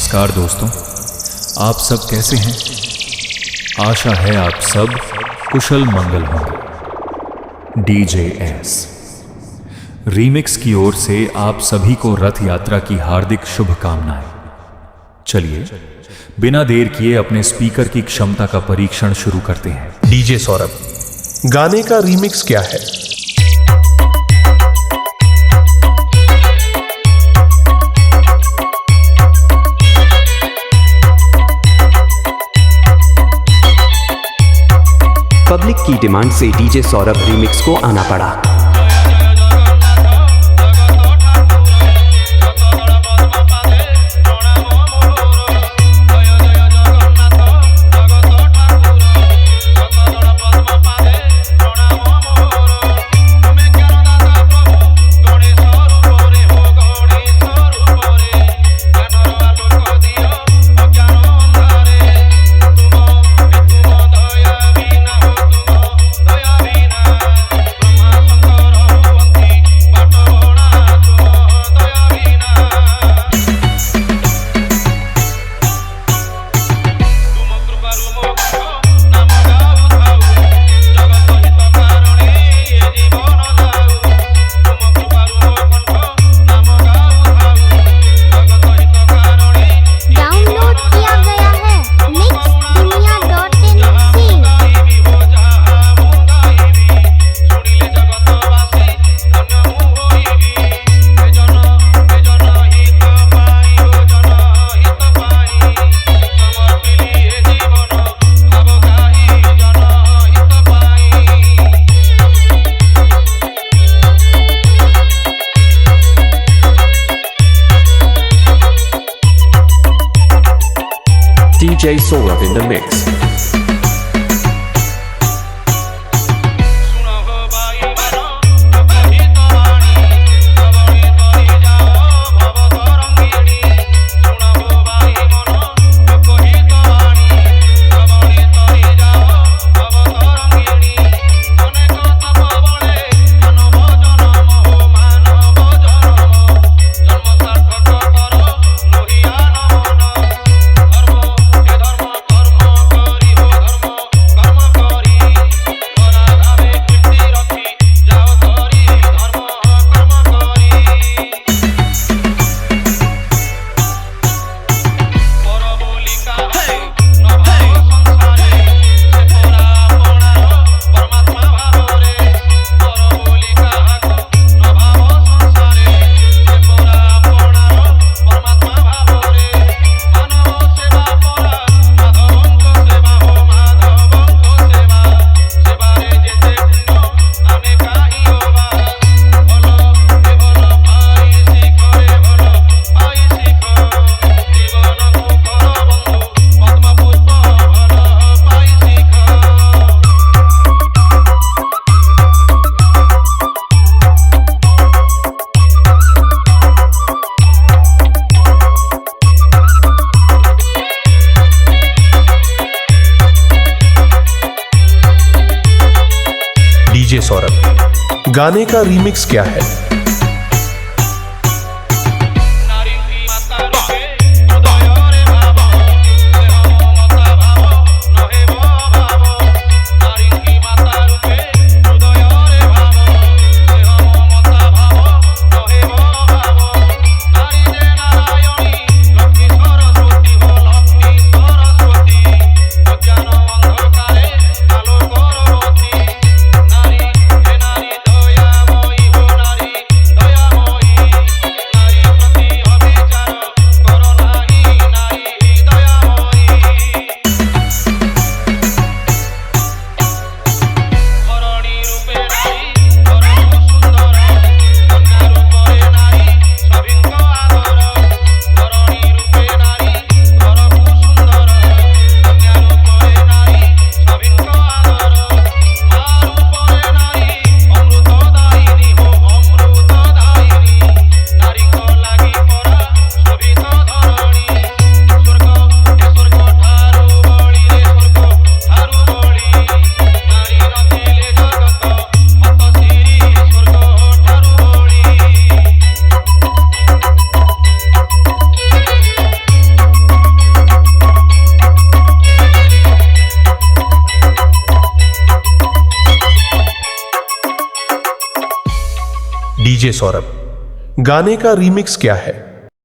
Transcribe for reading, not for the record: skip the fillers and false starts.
नमस्कार दोस्तों, आप सब कैसे हैं? आशा है आप सब कुशल मंगल होंगे। डीजे एस रीमिक्स की ओर से आप सभी को रथ यात्रा की हार्दिक शुभकामनाएं। चलिए बिना देर किए अपने स्पीकर की क्षमता का परीक्षण शुरू करते हैं। डीजे सौरभ, गाने का रीमिक्स क्या है? पब्लिक की डिमांड से डीजे सौरभ रीमिक्स को आना पड़ा। DJ Saurabh in the mix. DJ Saurabh, गाने का रीमिक्स क्या है? डीजे सौरभ, गाने का रीमिक्स क्या है?